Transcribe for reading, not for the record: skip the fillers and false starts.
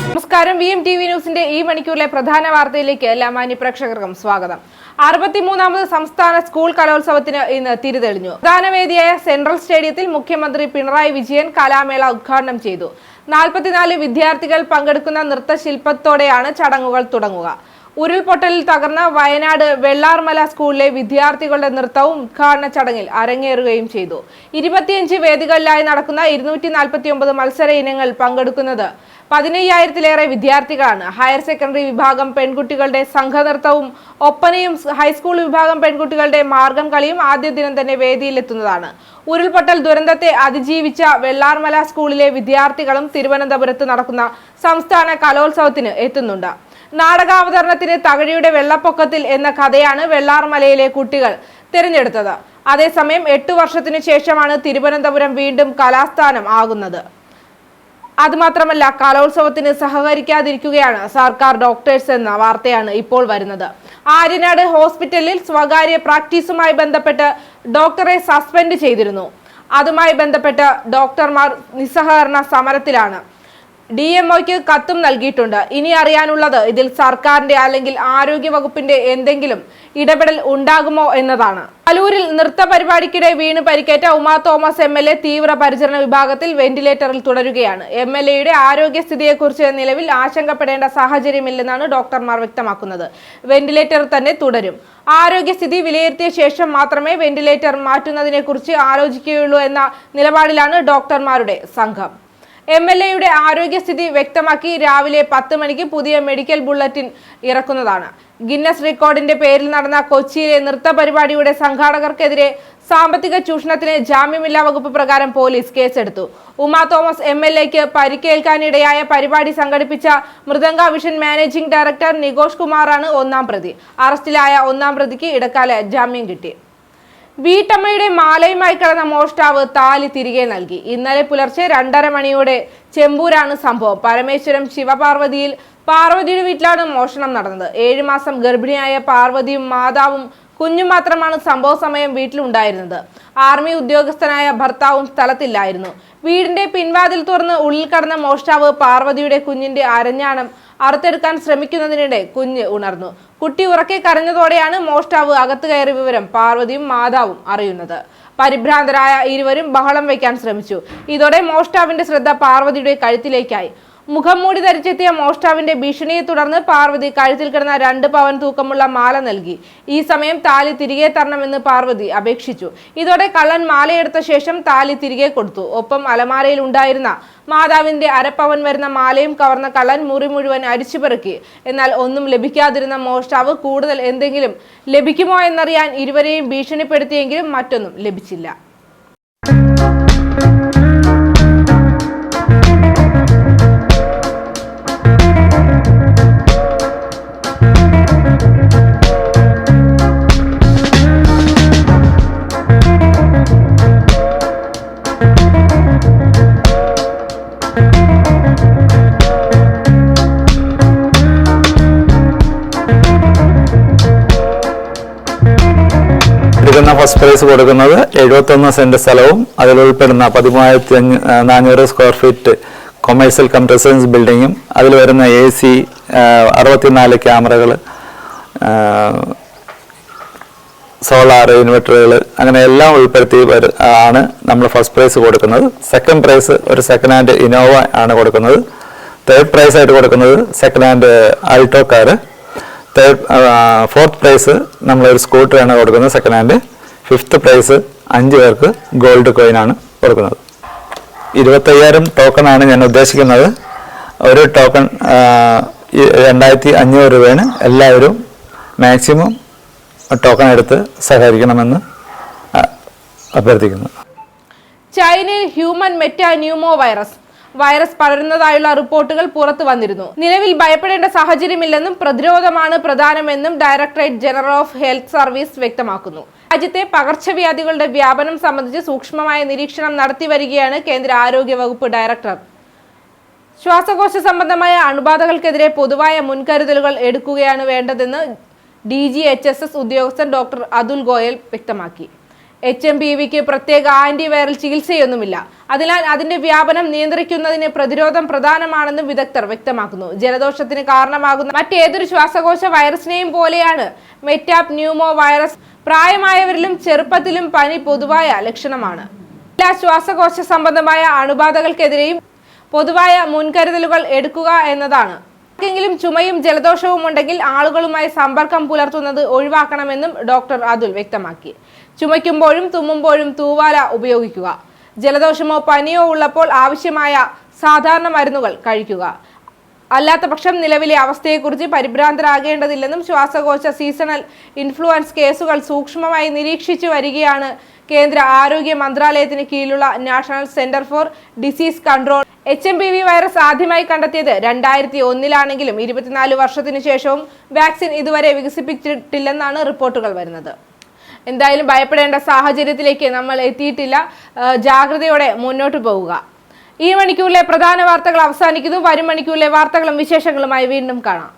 നമസ്കാരം, VMTV ന്യൂസിന്റെ ഈ മണിക്കൂറിലെ പ്രധാന വാർത്തയിലേക്ക് എല്ലാ മാന്യ പ്രേക്ഷകർക്കും സ്വാഗതം. 63ാമത് സംസ്ഥാന സ്കൂൾ കലോത്സവത്തിന് ഇന്ന് തിരിതെളിഞ്ഞു. പ്രധാന വേദിയായ സെൻട്രൽ സ്റ്റേഡിയത്തിൽ മുഖ്യമന്ത്രി പിണറായി വിജയൻ കലാമേള ഉദ്ഘാടനം ചെയ്തു. 44 വിദ്യാർത്ഥികൾ പങ്കെടുക്കുന്ന നൃത്തശില്പത്തോടെയാണ് ചടങ്ങുകൾ തുടങ്ങുക. ഉരുൾപൊട്ടലിൽ തകർന്ന വയനാട് വെള്ളാർമല സ്കൂളിലെ വിദ്യാർത്ഥികളുടെ നൃത്തവും ഉദ്ഘാടന ചടങ്ങിൽ അരങ്ങേറുകയും ചെയ്തു. 25 വേദികളിലായി നടക്കുന്ന 249 മത്സര ഇനങ്ങൾ പങ്കെടുക്കുന്നത് 15,000-ലേറെ വിദ്യാർത്ഥികളാണ്. ഹയർ സെക്കൻഡറി വിഭാഗം പെൺകുട്ടികളുടെ സംഘനൃത്തവും ഒപ്പനയും ഹൈസ്കൂൾ വിഭാഗം പെൺകുട്ടികളുടെ മാർഗം കളിയും ആദ്യ ദിനം തന്നെ വേദിയിലെത്തുന്നതാണ്. ഉരുൾപൊട്ടൽ ദുരന്തത്തെ അതിജീവിച്ച വെള്ളാർമല സ്കൂളിലെ വിദ്യാർത്ഥികളും തിരുവനന്തപുരത്ത് നടക്കുന്ന സംസ്ഥാന കലോത്സവത്തിന് എത്തുന്നുണ്ട്. നാടകാവതരണത്തിന് തകഴിയുടെ വെള്ളപ്പൊക്കത്തിൽ എന്ന കഥയാണ് വെള്ളാർമലയിലെ കുട്ടികൾ തിരഞ്ഞെടുത്തത്. അതേസമയം 8 വർഷത്തിനു ശേഷമാണ് തിരുവനന്തപുരം വീണ്ടും കലാസ്ഥാനം ആകുന്നത്. അതുമാത്രമല്ല, കലോത്സവത്തിന് സഹകരിക്കാതിരിക്കുകയാണ് സർക്കാർ ഡോക്ടേഴ്സ് എന്ന വാർത്തയാണ് ഇപ്പോൾ വരുന്നത്. ആര്യനാട് ഹോസ്പിറ്റലിൽ സ്വകാര്യ പ്രാക്ടീസുമായി ബന്ധപ്പെട്ട് ഡോക്ടറെ സസ്പെൻഡ് ചെയ്തിരുന്നു. അതുമായി ബന്ധപ്പെട്ട് ഡോക്ടർമാർ നിസ്സഹകരണ സമരത്തിലാണ്. DMOയ്ക്ക് കത്തും നൽകിയിട്ടുണ്ട്. ഇനി അറിയാനുള്ളത് ഇതിൽ സർക്കാരിന്റെ അല്ലെങ്കിൽ ആരോഗ്യ വകുപ്പിന്റെ എന്തെങ്കിലും ഇടപെടൽ ഉണ്ടാകുമോ എന്നതാണ്. കലൂരിൽ നൃത്ത പരിപാടിക്കിടെ വീണ് പരിക്കേറ്റ ഉമാ തോമസ് MLA തീവ്ര പരിചരണ വിഭാഗത്തിൽ വെന്റിലേറ്ററിൽ തുടരുകയാണ്. MLAയുടെ ആരോഗ്യസ്ഥിതിയെക്കുറിച്ച് നിലവിൽ ആശങ്കപ്പെടേണ്ട സാഹചര്യമില്ലെന്നാണ് ഡോക്ടർമാർ വ്യക്തമാക്കുന്നത്. വെന്റിലേറ്റർ തന്നെ തുടരും. ആരോഗ്യസ്ഥിതി വിലയിരുത്തിയ ശേഷം മാത്രമേ വെന്റിലേറ്റർ മാറ്റുന്നതിനെക്കുറിച്ച് ആലോചിക്കുകയുള്ളൂ എന്ന നിലപാടിലാണ് ഡോക്ടർമാരുടെ സംഘം. MLAയുടെ ആരോഗ്യസ്ഥിതി വ്യക്തമാക്കി രാവിലെ 10 മണിക്ക് പുതിയ മെഡിക്കൽ ബുള്ളറ്റിൻ ഇറക്കുന്നതാണ്. ഗിന്നസ് റെക്കോർഡിന്റെ പേരിൽ നടന്ന കൊച്ചിയിലെ നൃത്ത പരിപാടിയുടെ സംഘാടകർക്കെതിരെ സാമ്പത്തിക ചൂഷണത്തിന് ജാമ്യമില്ലാ വകുപ്പ് പ്രകാരം പോലീസ് കേസെടുത്തു. ഉമാ തോമസ് MLAയ്ക്ക് പരിക്കേൽക്കാനിടയായ പരിപാടി സംഘടിപ്പിച്ച മൃദംഗ വിഷൻ മാനേജിംഗ് ഡയറക്ടർ നികോഷ് കുമാറാണ് 1ാം പ്രതി. അറസ്റ്റിലായ 1ാം പ്രതിക്ക് ഇടക്കാല ജാമ്യം കിട്ടി. വീട്ടമ്മയുടെ മാലയുമായി കിടന്ന മോഷ്ടാവ് താലി തിരികെ നൽകി. ഇന്നലെ പുലർച്ചെ 2:30 മണിയോടെ ചെമ്പൂരാണ് സംഭവം. പരമേശ്വരം ശിവപാർവതിയിൽ പാർവതിയുടെ വീട്ടിലാണ് മോഷണം നടന്നത്. 7 മാസം ഗർഭിണിയായ പാർവതിയും മാതാവും കുഞ്ഞും മാത്രമാണ് സംഭവ സമയം വീട്ടിലുണ്ടായിരുന്നത്. ആർമി ഉദ്യോഗസ്ഥനായ ഭർത്താവും സ്ഥലത്തില്ലായിരുന്നു. വീടിന്റെ പിൻവാതിൽ തുറന്ന് ഉള്ളിൽ കടന്ന മോഷ്ടാവ് പാർവതിയുടെ കുഞ്ഞിന്റെ അരഞ്ഞാണം അറുത്തെടുക്കാൻ ശ്രമിക്കുന്നതിനിടെ കുഞ്ഞ് ഉണർന്നു. കുട്ടി ഉറക്കെ കരഞ്ഞതോടെയാണ് മോഷ്ടാവ് അകത്ത് കയറിയ വിവരം പാർവതിയും മാതാവും അറിയുന്നത്. പരിഭ്രാന്തരായ ഇരുവരും ബഹളം വയ്ക്കാൻ ശ്രമിച്ചു. ഇതോടെ മോഷ്ടാവിന്റെ ശ്രദ്ധ പാർവതിയുടെ കഴുത്തിലേക്കായി. മുഖം മൂടി ധരിച്ചെത്തിയ മോഷ്ടാവിന്റെ ഭീഷണിയെ തുടർന്ന് പാർവതി കഴുത്തിൽ കിടന്ന 2 പവൻ തൂക്കമുള്ള മാല നൽകി. ഈ സമയം താലി തിരികെ തരണമെന്ന് പാർവതി അപേക്ഷിച്ചു. ഇതോടെ കള്ളൻ മാലയെടുത്ത ശേഷം താലി തിരികെ കൊടുത്തു. ഒപ്പം അലമാരയിൽ ഉണ്ടായിരുന്ന മാതാവിന്റെ 1/2 പവൻ വരുന്ന മാലയും കവർന്ന കള്ളൻ മുറി മുഴുവൻ അരിച്ചുപെറുക്കി. എന്നാൽ ഒന്നും ലഭിക്കാതിരുന്ന മോഷ്ടാവ് കൂടുതൽ എന്തെങ്കിലും ലഭിക്കുമോ എന്നറിയാൻ ഇരുവരെയും ഭീഷണിപ്പെടുത്തിയെങ്കിലും മറ്റൊന്നും ലഭിച്ചില്ല. ഫസ്റ്റ് പ്രൈസ് കൊടുക്കുന്നത് 71 സെന്റ് സ്ഥലവും അതിൽ ഉൾപ്പെടുന്ന 13,400 square feet commercial cum residence ബിൽഡിങ്ങും അതിൽ വരുന്ന AC 64 ക്യാമറകൾ, സോളാർ ഇൻവെർട്ടറുകൾ, അങ്ങനെ എല്ലാം ഉൾപ്പെടുത്തി ആണ് നമ്മൾ ഫസ്റ്റ് പ്രൈസ് കൊടുക്കുന്നത്. സെക്കൻഡ് പ്രൈസ് ഒരു സെക്കൻഡ് ഹാൻഡ് ഇനോവ ആണ് കൊടുക്കുന്നത്. തേർഡ് പ്രൈസ് ആയിട്ട് കൊടുക്കുന്നത് second hand Alto car. Fourth price നമ്മളൊരു സ്കൂട്ടറാണ് കൊടുക്കുന്നത് സെക്കൻഡ് ഹാൻഡ്. ഫിഫ്ത്ത് പ്രൈസ് 5 പേർക്ക് ഗോൾഡ് കോയിനാണ് കൊടുക്കുന്നത്. 25,000 ടോക്കണാണ് ഞാൻ ഉദ്ദേശിക്കുന്നത്. ഒരു ടോക്കൺ 2,500 രൂപയാണ്. എല്ലാവരും മാക്സിമം ടോക്കൺ എടുത്ത് സഹകരിക്കണമെന്ന് അഭ്യർത്ഥിക്കുന്നു. ചൈനയിൽ ഹ്യൂമൻ മെറ്റാന്യൂമോ വൈറസ് പടരുന്നതായുള്ള റിപ്പോർട്ടുകൾ പുറത്തു വന്നിരുന്നു. നിലവിൽ ഭയപ്പെടേണ്ട സാഹചര്യമില്ലെന്നും പ്രതിരോധമാണ് പ്രധാനമെന്നും directorate general of health service വ്യക്തമാക്കുന്നു. രാജ്യത്തെ പകർച്ചവ്യാധികളുടെ വ്യാപനം സംബന്ധിച്ച് സൂക്ഷ്മമായ നിരീക്ഷണം നടത്തിവരികയാണ് കേന്ദ്ര ആരോഗ്യ വകുപ്പ് ഡയറക്ടർ. ശ്വാസകോശ സംബന്ധമായ അണുബാധകൾക്കെതിരെ പൊതുവായ മുൻകരുതലുകൾ എടുക്കുകയാണ് വേണ്ടതെന്ന് DGHSS ഉദ്യോഗസ്ഥൻ ഡോക്ടർ അതുൽ ഗോയൽ വ്യക്തമാക്കി. HMPVക്ക് പ്രത്യേക ആന്റിവൈറൽ ചികിത്സയൊന്നുമില്ല. അതിനാൽ അതിന്റെ വ്യാപനം നിയന്ത്രിക്കുന്നതിന് പ്രതിരോധം പ്രധാനമാണെന്നും വിദഗ്ധർ വ്യക്തമാക്കുന്നു. ജലദോഷത്തിന് കാരണമാകുന്ന മറ്റേതൊരു ശ്വാസകോശ വൈറസിനെയും പോലെയാണ് മെറ്റാപ് ന്യൂമോ വൈറസ്. പ്രായമായവരിലും ചെറുപ്പത്തിലും പനി പൊതുവായ ലക്ഷണമാണ്. എല്ലാ ശ്വാസകോശ സംബന്ധമായ അണുബാധകൾക്കെതിരെയും പൊതുവായ മുൻകരുതലുകൾ എടുക്കുക എന്നതാണ്. ആർക്കെങ്കിലും ചുമയും ജലദോഷവും ഉണ്ടെങ്കിൽ ആളുകളുമായി സമ്പർക്കം പുലർത്തുന്നത് ഒഴിവാക്കണമെന്നും ഡോക്ടർ അതുൽ വ്യക്തമാക്കി. ചുമയ്ക്കുമ്പോഴും തുമ്മുമ്പോഴും തൂവാല ഉപയോഗിക്കുക. ജലദോഷമോ പനിയോ ഉള്ളപ്പോൾ ആവശ്യമായ സാധാരണ മരുന്നുകൾ കഴിക്കുക. അല്ലാത്തപക്ഷം നിലവിലെ അവസ്ഥയെക്കുറിച്ച് പരിഭ്രാന്തരാകേണ്ടതില്ലെന്നും ശ്വാസകോശ സീസണൽ ഇൻഫ്ലുവൻസ് കേസുകൾ സൂക്ഷ്മമായി നിരീക്ഷിച്ചു വരികയാണ് കേന്ദ്ര ആരോഗ്യ മന്ത്രാലയത്തിന് കീഴിലുള്ള national centre for disease control. HMPV virus ആദ്യമായി കണ്ടെത്തിയത് 2001-ലാണെങ്കിലും 24 വർഷത്തിനു ശേഷവും വാക്സിൻ ഇതുവരെ വികസിപ്പിച്ചിട്ടില്ലെന്നാണ് റിപ്പോർട്ടുകൾ വരുന്നത്. എന്തായാലും ഭയപ്പെടേണ്ട സാഹചര്യത്തിലേക്ക് നമ്മൾ എത്തിയിട്ടില്ല. ജാഗ്രതയോടെ മുന്നോട്ട് പോവുക. ഈ മണിക്കൂറിലെ പ്രധാന വാർത്തകൾ അവസാനിക്കുന്നു. വരും മണിക്കൂറിലെ വാർത്തകളും വിശേഷങ്ങളുമായി വീണ്ടും കാണാം.